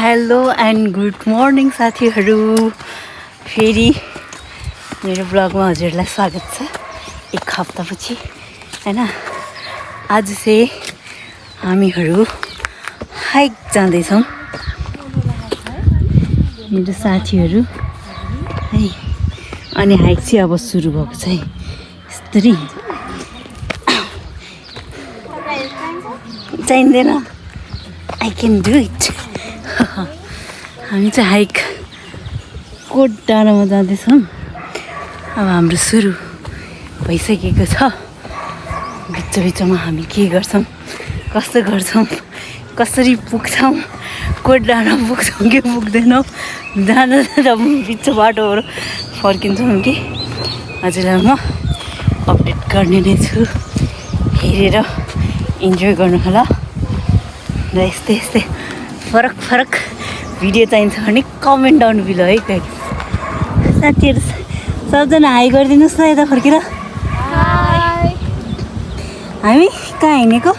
Hello and good morning साथीहरू, फेरि मेरो ब्लगमा हजुरलाई स्वागत छ एक हप्तापछि हैन। आज चाहिँ हामीहरू हाइक जाँदैछौँ मेरो साथीहरू है। अनि हाइक चाहिँ अब सुरु भएको छ है। यस्तरी चाहिँदैन, आई क्यान डु इट। हामी चाहिँ हाइक कोट डाँडामा जाँदैछौँ। अब हाम्रो सुरु भइसकेको छ। बिचमा हामी के गर्छौँ, कस्तो गर्छौँ, कसरी पुग्छौँ, कोट डाँडा पुग्छौँ कि पुग्दैनौँ, जाँदा जाँदा बिच बाटोहरू फर्किन्छौँ कि हजुरलाई म अपडेट गर्ने नै छु। हेरेर इन्जोय गर्नु होला र यस्तै यस्तै फरक फरक भिडियो चाहिन्छ भने कमेन्ट डाउन बिलो है। गाइस साथीहरू सबजना हाई गरिदिनुहोस् न यता फर्केर। हामी कहाँ हिँडेको?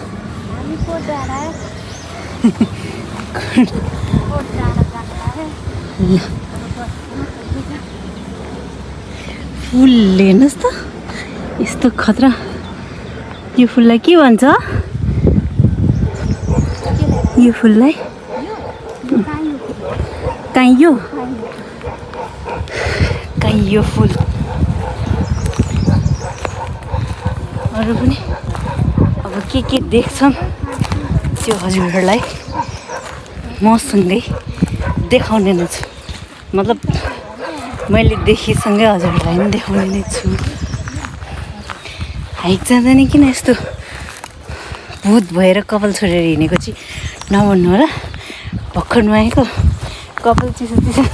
फुल हेर्नुहोस् त यस्तो खतरा। यो फुललाई के भन्छ? यो फुललाई काइयो काइयो फुल। अरू पनि अब के देख्छौँ त्यो हजुरहरूलाई मसँगै देखाउने नै छु। मतलब मैले देखेसँगै हजुरहरूलाई पनि देखाउने नै छु। हाइक जाँदा नि किन यस्तो भूत भएर कपाल छोडेर हिँडेको चाहिँ नभन्नु होला। भर्खर नुहाएको कपाल चिसो चिसो छ,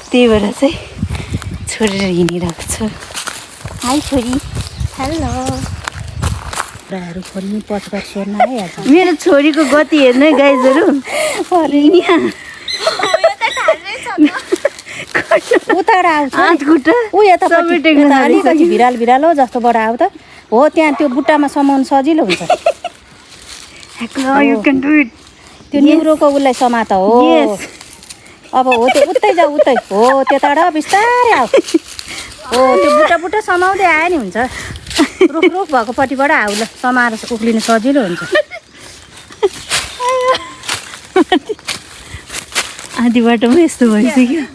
त्यही भएर चाहिँ छोडेर हिँडिरहेको छु। हाई छोरी। हेलो। कुराहरू खोल्नु पचकर सोर्न आइहाल्छ। मेरो छोरीको गति हेर्नु है गाइजहरू। उताबाट आउँछ हात खुट्टा ऊ यतापट्टि अलिकति भिराल भिरालो जस्तोबाट आऊ त हो। त्यहाँ त्यो बुट्टामा समाउनु सजिलो हुन्छ। त्यो निहुरोको उसलाई समात हो। अब हो त्यो उतै जाऊ उतै हो त्यताबाट बिस्तारै आऊ हो। त्यो बुट्टा समाउँदै आयो नि हुन्छ। रुख भएको पट्टिबाट आऊ ल, समाएर उक्लिनु सजिलो हुन्छ। आधी बाटोमा यस्तो भइसक्यो।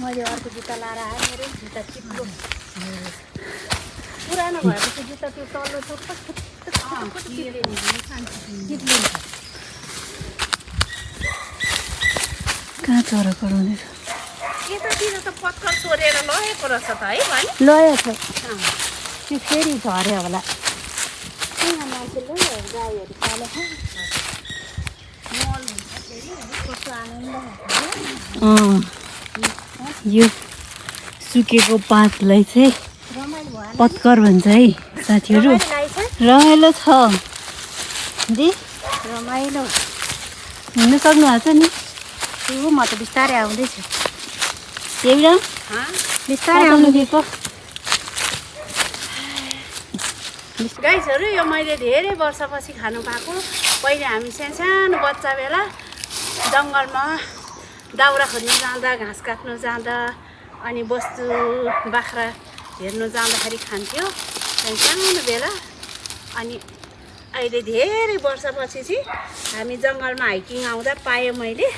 मैले अर्को जुत्ता लाएर आएँ। मेरो जुत्ता चिप्लो पुरानो भएपछि जुत्ता त्यो तल्लो कहाँ चरा कराउँदैछ? यतातिर त पत्कर चोरेर लगेको रहेछ त है भाइ। लगेको छ त्यो फेरि झऱ्यो होला। यहाँ मान्छेले गाईहरू पालेको मल हुन्छ फेरि कस्तो आनन्द। यो सुकेको पातलाई चाहिँ पत्कर भन्छ है साथीहरू। रमाइलो छ दि, रमाइलो हिँड्नु सक्नु भएको छ नि? म त बिस्तारै आउँदैछु। एउटा बिस्तारै आउनु दिएको गाइसहरू। यो मैले धेरै वर्षपछि खानु पाएको। पहिले हामी सानो बच्चा बेला जङ्गलमा दाउरा खोज्नु जाँदा, घाँस काट्नु जाँदा, अनि बस्तु बाख्रा हेर्नु जाँदाखेरि खान्थ्यो सानो बेला। अनि अहिले धेरै वर्षपछि चाहिँ हामी जङ्गलमा हाइकिङ आउँदा पाएँ मैले।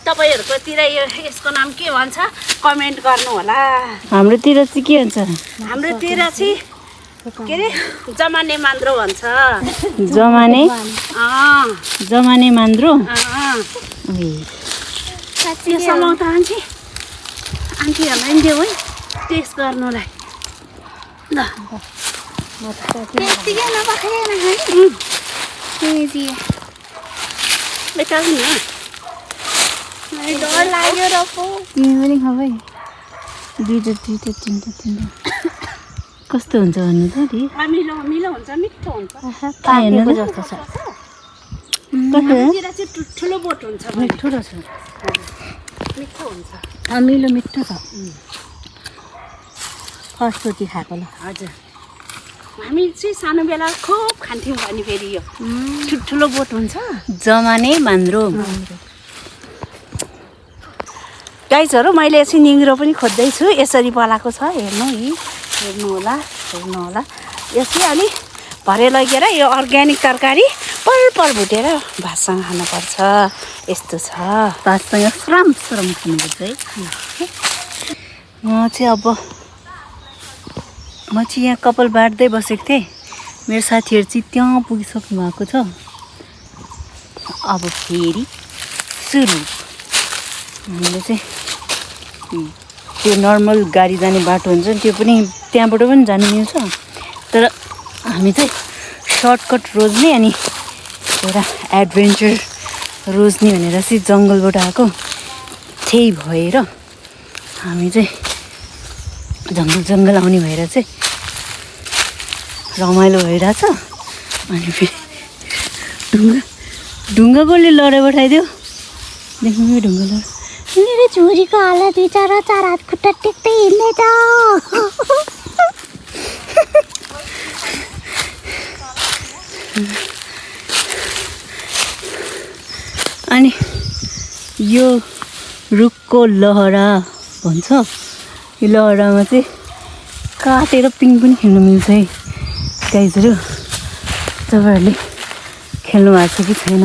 तपाईँहरूकोतिर यसको नाम के भन्छ कमेन्ट गर्नु होला। हाम्रोतिर चाहिँ के भन्छ? हाम्रोतिर चाहिँ के अरे जमाने मान्द्रो भन्छ। जमाने मान्द्रो। त्यो समाउँदा आन्टीहरूलाई पनि देऊ है टेस्ट गर्नुलाई ल। त्यतिकै नपखाएन डर लाग्यो र पो। तिमी पनि खाऊ है। दुईवटा तिनवटा कस्तो हुन्छ भन्नु त? मिलो हुन्छ, मिठो हुन्छ। हेर्नु जस्तो छ। ठुलो बोट हुन्छ, मिठो रहेछ, मिठो हुन्छ। अमिलो मिठो छ। फर्स्टचोटि खाएको ल हजुर हामी चाहिँ सानो बेला खुब खान्थ्यौँ भने फेरि यो ठुल्ठुलो बोट हुन्छ जमाने मान्द्रो गाइजहरू मैले एकछिन निङ्ग्रो पनि खोज्दैछु यसरी पलाएको छ हेर्नु होला यो चाहिँ अलि भरे लगेर यो अर्ग्यानिक तरकारी पल भुटेर भातसँग खानुपर्छ यस्तो छ भातसँग श्रम खानुपर्छ है म चाहिँ यहाँ कपाल बाट्दै बसेको थिएँ मेरो साथीहरू चाहिँ त्यहाँ पुगिसक्नु भएको छ अब फेरि सुरु हामीले चाहिँ त्यो नर्मल गाडी जाने बाटो हुन्छ नि त्यो पनि त्यहाँबाट पनि जानु मिल्छ तर हामी चाहिँ सर्टकट रोज्ने अनि एउटा एडभेन्चर रोज्ने भनेर चाहिँ जङ्गलबाट आएको त्यही भएर हामी चाहिँ जङ्गल आउने भएर चाहिँ रमाइलो भइरहेछ अनि फेरि ढुङ्गा कसले लडाइ पठाइदियो देख्नु ढुङ्गा लड मेरो छोरीको हालत बिचरा चार हात खुट्टा टेक्दै हिँड्दैछ अनि यो रुखको लहरा भन्छ यो लहरामा चाहिँ काटेर पिङ पनि खेल्नु मिल्छ है गाइजहरू तपाईँहरूले खेल्नु भएको छ कि छैन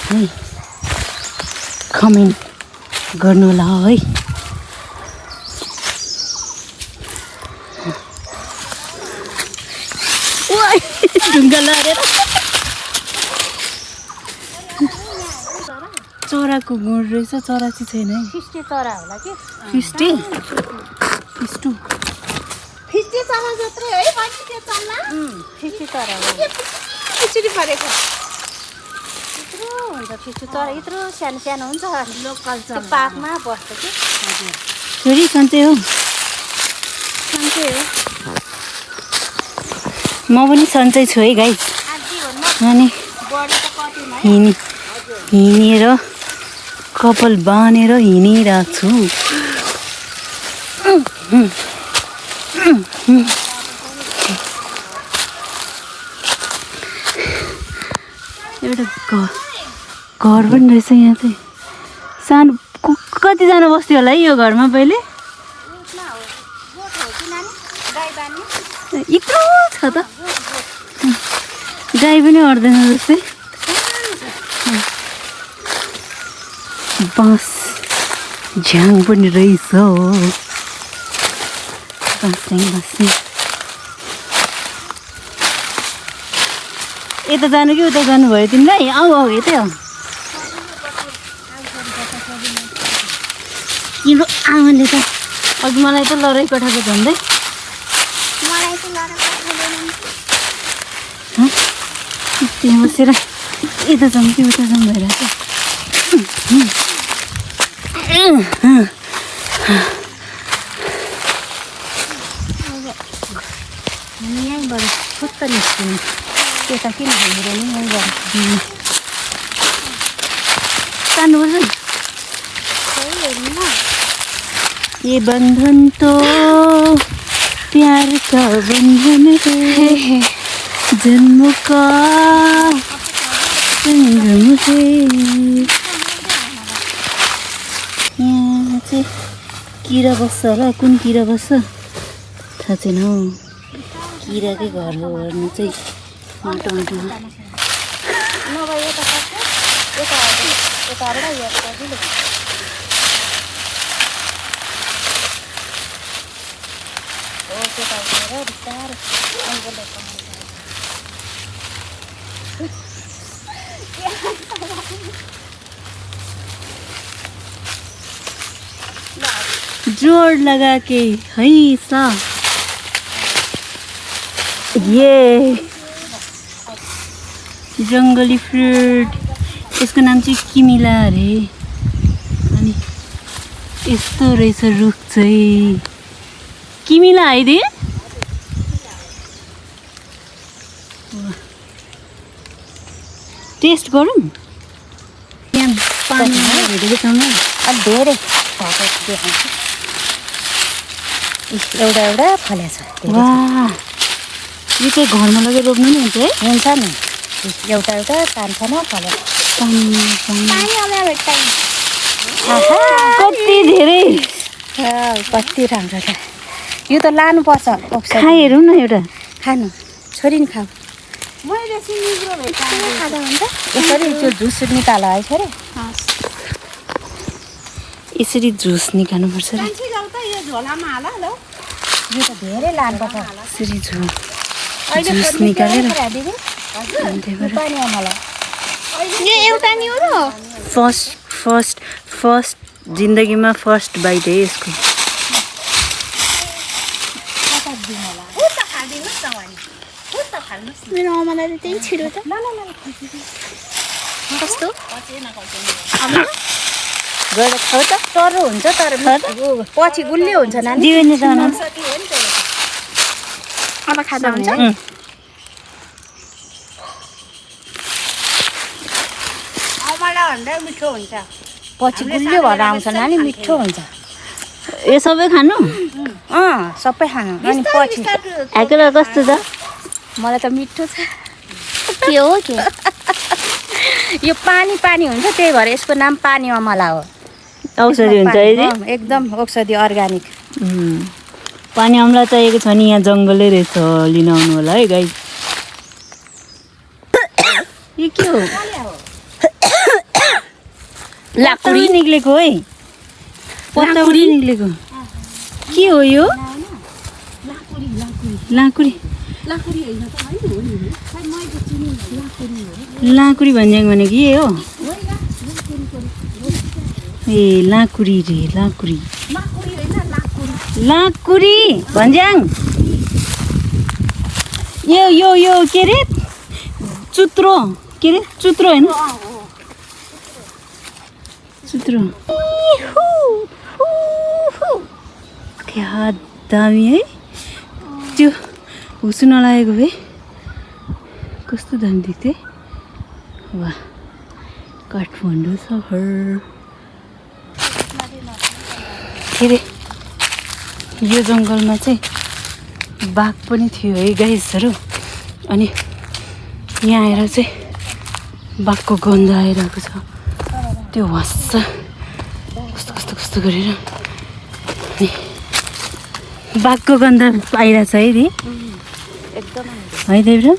है कमेन्ट गर्नु होला है ढुङ्गा लडेर चराको गुड रहेछ चरा चाहिँ छैन है फिस्टे चरा होला कि फिस्टे फिस्टे चरा जत्रै है बहिनी त्यो चल्ला फिस्टे चरा हो यसरी परेको यत्रो हुन्छ फिस्टे चरा यत्रो सानो सानो हुन्छ लोकल त्यो पाकमा बस्छ कि छोरी सन्चै हो सन्चै हो म पनि सन्चै छु है गाइस आधीभन्दा अनि बढी त कति हिँडेर कपाल बाँधेर हिँडिरहेको छु एउटा घर पनि रहेछ यहाँ चाहिँ सानो कतिजना बस्थ्यो होला है यो घरमा पहिले यत्रो छ त गाई पनि अड्दैन जस्तै बाँस झ्याङ पनि रहेछ बस्ने यता जानु कि उता जानुभयो तिमीलाई आऊ यतै आऊ तिम्रो आमाले त अघि मलाई त लडाइ पठाएको झन्डै त्यहाँ बसेर यता जाउँ कि उता जाउँ भइरहेको हामी यहीँबाट फुत्त निस्किनु त्यता किन हिँड्दैन यहीँबाट तान्नुपर्छ ये बंधन तो प्यार का बंधन है जन्म का संगम है यहाँ चाहिँ किरा बस्छ होला कुन किरा बस्छ थाहा छैन हौ किराकै घर हो हेर्नु चाहिँ माटोमा नभए यता सक्छ यताबाट हेर्छ सजिलो हो त्यता उठेर बिस्तारो जोड़ लगा के हैसा ये जङ्गली फ्रुट यसको नाम चाहिँ किमिला अरे अनि यस्तो रहेछ रुख चाहिँ किमिला आइदिए टेस्ट गरौँ यहाँ पानी भेटेको छ अलि धेरै भएको देखाउँछु एउटा एउटा फलेछ वाह यो चाहिँ घरमा लगेर रोप्नु नि हुन्छ है हुन्छ नि एउटा एउटा कान्छामा फले कति धेरै कति राम्रो छ यो त लानुपर्छ औषधि खाइ हेरौँ न एउटा खानु छोरी नि खाऊ मैले सिङ्गो भेटाएँ खाँदा हुन्छ यसरी त्यो जुस निकाल है छोरी यसरी जुस निकाल्नुपर्छ रे मान्छे जाऊ त यो झोलामा हाल ल यो त धेरै लानुपर्छ यसरी जुस अहिले जुस निकालेर दिदी अनि त्यही भएर पानी मलाई यो एउटा नि हो र फर्स्ट जिन्दगीमा फर्स्ट बाइट है यसको मेरो आमालाई त त्यही छिटो त कस्तो गएर खाऊ त टर्रो हुन्छ तर पछि गुलियो हुन्छ नानी दियो नि त अब खाँदा हुन्छ आमालाई भन्दा मिठो हुन्छ पछि गुलियो भएर आउँछ नानी मिठो हुन्छ यो सबै खानु सबै खानु अनि पछि आएको कस्तो छ मलाई त मिठो छ के हो के यो पानी पानी हुन्छ त्यही भएर यसको नाम पानी अमला हो औषधि हुन्छ है एकदम औषधि अर्ग्यानिक पानी अमला चाहिएको छ नि यहाँ जङ्गलै रहेछ लिन आउनु होला है गाई यो के हो लाकुडी निक्लेको है पत्ताउरी निक्लेको के हो यो लाकुडी लाकुडी भन्ज्याङ भने के हो ए लाकुडी रे लाकुडी लाकुडी भन्ज्याङ यो के रे चुत्रो के रे चुत्रो होइन चुत्रो क्या दामी है त्यो हुसु नलागेको भए कस्तो दामी देख्थ्यो वाह काठमाडौँ सहर के अरे यो जङ्गलमा चाहिँ बाघ पनि थियो है गाइसहरू अनि यहाँ आएर चाहिँ बाघको गन्ध आइरहेको छ त्यो हाँस्छ कस्तो कस्तो गरेर अनि बाघको गन्ध आइरहेछ है दि एकदम है देव्र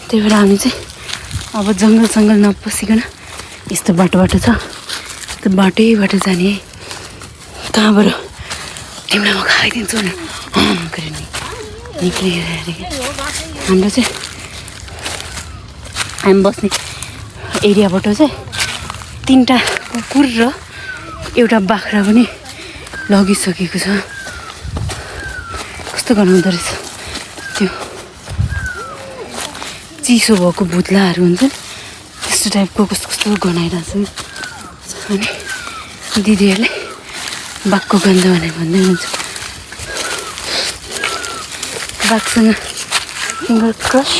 त्यही भएर हामी चाहिँ अब जङ्गल नपसिकन यस्तो बाटो छ त्यो बाटैबाट जाने है कहाँबाट तिमीलाई म खाइदिन्छु नि गरेर निक्लिएर हाम्रो चाहिँ हामी बस्ने एरियाबाट चाहिँ 3टा कुकुर र एउटा बाख्रा पनि लगिसकेको छ कस्तो गनाउँदो रहेछ त्यो चिसो भएको भुत्लाहरू हुन्छ त्यस्तो टाइपको कस्तो गनाइरहेको छ अनि दिदीहरूले बाघको गन्ध भने भन्दै हुन्छ बाघसँग फिङ्गर क्रस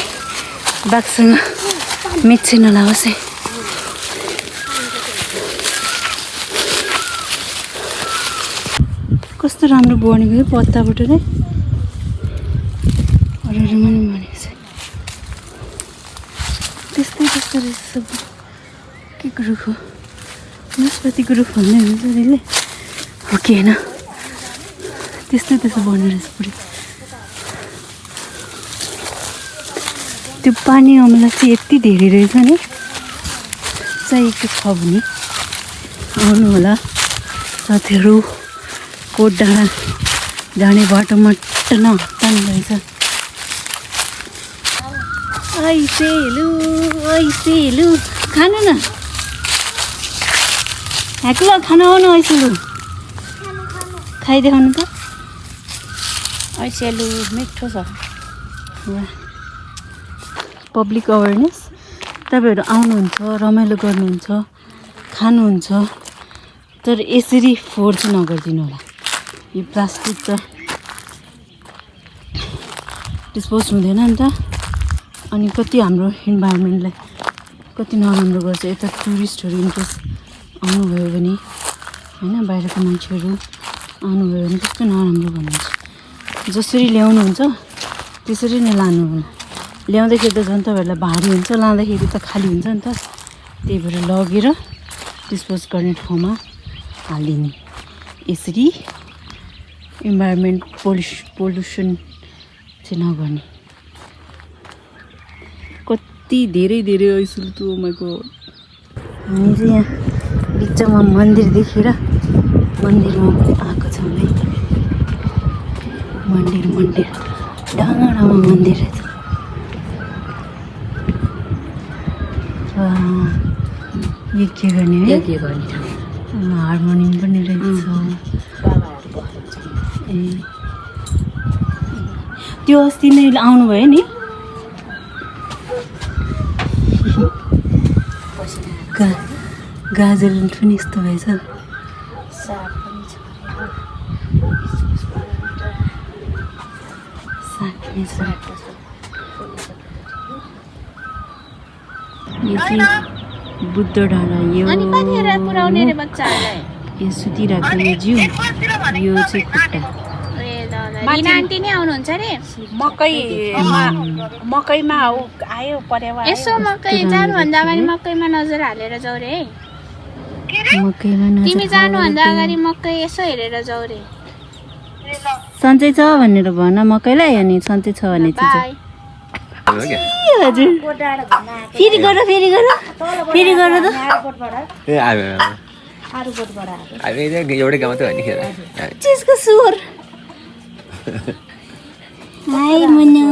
बाघसँग मिट चाहिँ नलाओस् है कस्तो राम्रो बनेको है पत्ताबाट नै अरूमा नि भनेको छ त्यस्तै रहेछ सब के रुख हो नास्पातीको रुख भन्दै हुन्छ दिदीले हो कि होइन त्यस्तो बनेर रहेछ पुरै त्यो पानी अमला चाहिँ यति धेरै रहेछ नि चाहिएको छ भने आउनु होला साथीहरू कोट डाँडा जाने बाटो मट्ट नहट्टाउनु रहेछ ऐसेलु खानु न ह्याक्लो खाना आउनु ऐसेलु खाइदेखाउनु त ऐसेलु मिठो छ पब्लिक अवेरनेस तपाईँहरू आउनुहुन्छ रमाइलो गर्नुहुन्छ खानुहुन्छ तर यसरी फोहोर चाहिँ नगरिदिनु होला यो प्लास्टिक त डिस्पोज हुँदैन नि त अनि कति हाम्रो इन्भाइरोमेन्टलाई कति नराम्रो गर्छ यता टुरिस्टहरू इन्ट्रेस्ट आउनुभयो भने होइन बाहिरको मान्छेहरू आउनुभयो भने कस्तो नराम्रो भन्नुहुन्छ। जसरी ल्याउनुहुन्छ त्यसरी नै लानु हो। ल्याउँदाखेरि त झन् तपाईँहरूलाई भारी हुन्छ, लाँदाखेरि त खाली हुन्छ नि त। त्यही भएर लगेर डिस्पोज गर्ने ठाउँमा हालिदिने। यसरी इन्भाइरोमेन्ट पोल्युसन चाहिँ नगर्ने। कति धेरै धेरै आइसक्यो मैले। हामी चाहिँ यहाँ बिचमा मन्दिर देखेर मन्दिरमा आएको छौँ है। मन्दिर डाँडामा मन्दिर रहेछ। यो के गर्ने है? के गर्ने हार्मोनियम पनि रहेछ। ए त्यो अस्ति नै आउनुभयो नि? गाजर पनि यस्तो भएछ। साग पनि छ। यो चाहिँ बुद्ध डाँडा। यो यो सुतिरहेको यो जिउ, यो चाहिँ खुट्टा। आन्टी नै आउनुहुन्छ अरे मकैमा आयो परेवा। यसो मकै जानुभन्दा अगाडि मकैमा नजर हालेर जाऊ रे। मकैमा तिमी जानुभन्दा अगाडि मकै यसो हेरेर जाऊ रे। सन्चै छ भनेर भन मकैलाई। अनि सन्चै छ भने चाहिँ हजुर फेरि गर त। एउटै गाउँ त हो नि चिजको स्वर। हाई मनु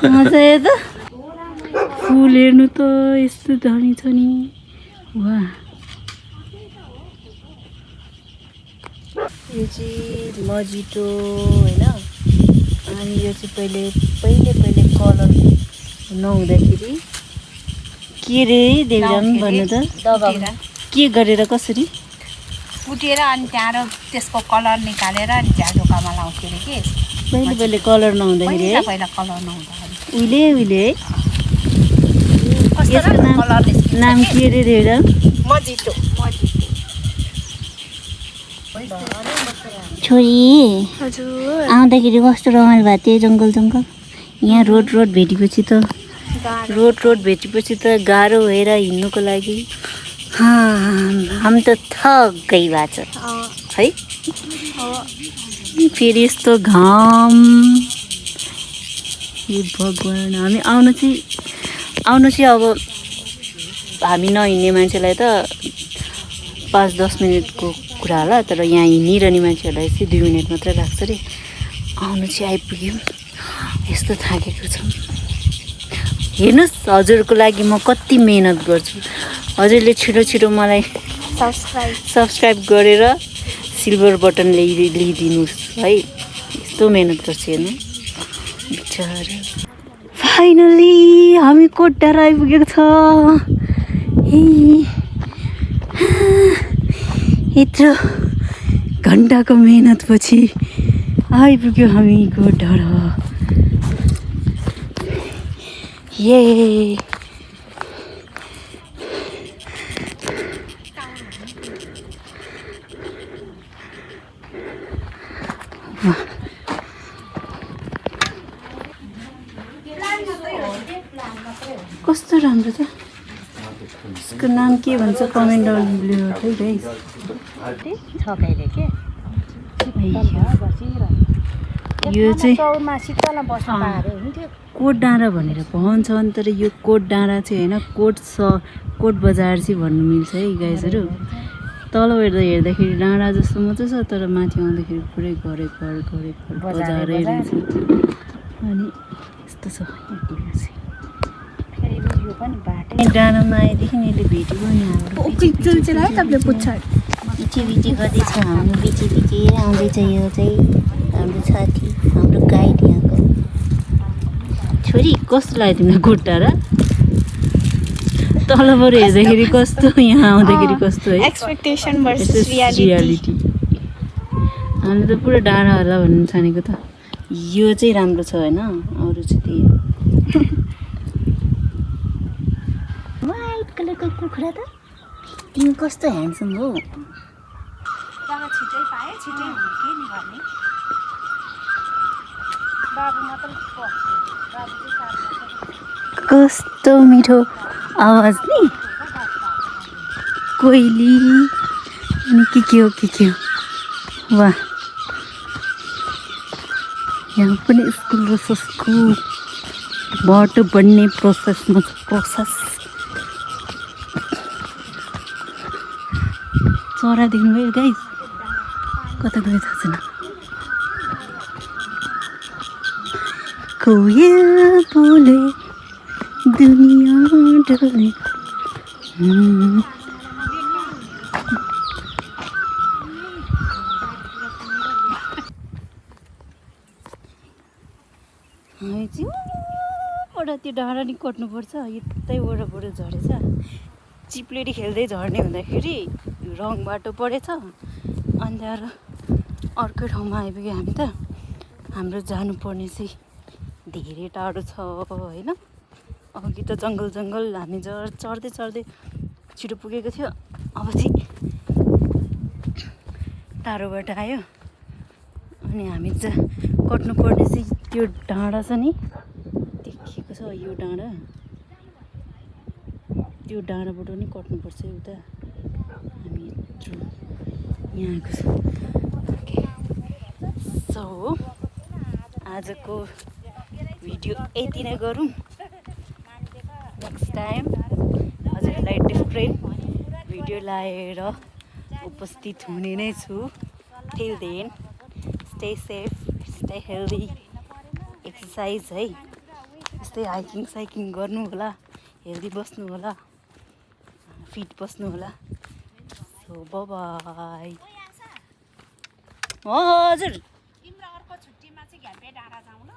मजा आयो त। फुल हेर्नु त यस्तो धनी छ नि। वा यो चाहिँ मजिटो होइन। अनि यो चाहिँ पहिले कलर नहुँदाखेरि के रे देवजान भन्नु त? के गरेर कसरी कुटेर अनि त्यहाँबाट त्यसको कलर निकालेर अनि झ्याझोकामा लाउँथ्यो अरे कि। पहिले कलर नहुँदाखेरि है? पहिला कलर नहुँदाखेरि उहिले है। यसको नाम के रे देवजान? मजिटो। छोरी आउँदाखेरि कस्तो रमाइलो भएको थियो जङ्गल। यहाँ रोड भेटेपछि त गाह्रो भएर हिँड्नुको लागि हामी त थकै भएको छ है। फेरि यस्तो घाम। हे भगवान्, हामी आउनु चाहिँ अब हामी नहिँड्ने मान्छेलाई त 5-10 मिनटको कुरा होला। तर यहाँ हिँडिरहने मान्छेहरूलाई चाहिँ 2 मिनट मात्रै लाग्छ अरे। आउनु चाहिँ आइपुग्यौँ। यस्तो थाकेको छौँ। हेर्नुहोस् हजुरको लागि म कति मेहनत गर्छु। हजुरले छिटो मलाई सब्सक्राइब गरेर सिल्भर बटन ल्याइदिनुहोस् है। यस्तो मेहनत गर्छु हेर्नु बिचारा। फाइनली हामी कोटडाँडा आइपुगेको छ। यत्रो घन्टाको मेहनतपछि आइपुग्यो हामी कोटडाँडा। ये कस्तो राम्रो त। यसको नाम के भन्छ कमेन्ट गर्नु है गाइस। यो चाहिँ कोटडाँडा भनेर भन्छन्। तर यो कोटडाँडा चाहिँ होइन, कोट बजार चाहिँ भन्नु मिल्छ है गाइसहरू। तल हेर्दाखेरि डाँडा जस्तो मात्रै छ, तर माथि आउँदाखेरि पुरै घर बजारै रहेछ। अनि यस्तो छ डाँडामा आएदेखि यसले भेटेको नि हाम्रो बिची गर्दैछ। हाम्रो बिची आउँदैछ। यो चाहिँ हाम्रो साथी, हाम्रो गाइड यहाँको। छोरी कस्तो लाग्यो तिमीलाई कोटडाँडा? तलबाट हेर्दाखेरि कस्तो, यहाँ आउँदाखेरि कस्तो है? Expectation versus reality. हामीले त पुरा डाँडा होला भन्नु छानेको त। यो चाहिँ राम्रो छ होइन, अरू चाहिँ त्यही वाइट कलरको कुखुरा त तिमी कस्तो ह्यान्डसम हो तर छिटै पाएँ छिटै हुर्केँ नि भन्ने बाबु मात्र बस्यो बाबु चाहिँ साथमा कस्तो मिठो आवाज नि कोइली अनि के हो वाह यहाँ पनि स्कुल रहेछ बाटो बन्ने प्रोसेसमा छ प्रोसेस चरा देख्नुभयो गाइस कता गयो थाहा छैन कोयल बोले दुनिया डोले हामी चाहिँ बाट त्यो डाँडा नि कट्नुपर्छ यतै वरपर झरेछ चिप्लेरी खेल्दै झर्ने हुँदाखेरि रङ बाटो परेछ अन्त अर्कै ठाउँमा आइपुग्यो हामी त हाम्रो जानुपर्ने चाहिँ धेरै टाढो छ होइन अघि त जङ्गल हामी चढ्दै छिटो पुगेको थियो अब चाहिँ टाढोबाट आयो अनि हामी कट्नुपर्ने चाहिँ त्यो डाँडा छ नि देखिएको छ यो डाँडा त्यो डाँडाबाट नि कट्नुपर्छ उता हामी यत्रो यहाँ आएको छ ओके सो आजको भिडियो यति नै गरौँ नेक्स्ट टाइम हजुरलाई डिफ्रेन्ट भिडियो लाएर उपस्थित हुने नै छु till then stay safe stay healthy exercise है यस्तै हाइकिङ गर्नु होला हेल्दी बस्नु होला फिट बस्नु होला सो बाई हजुर तिम्रो अर्को छुट्टीमा चाहिँ घ्याम्पे डाँडा जाउँ ल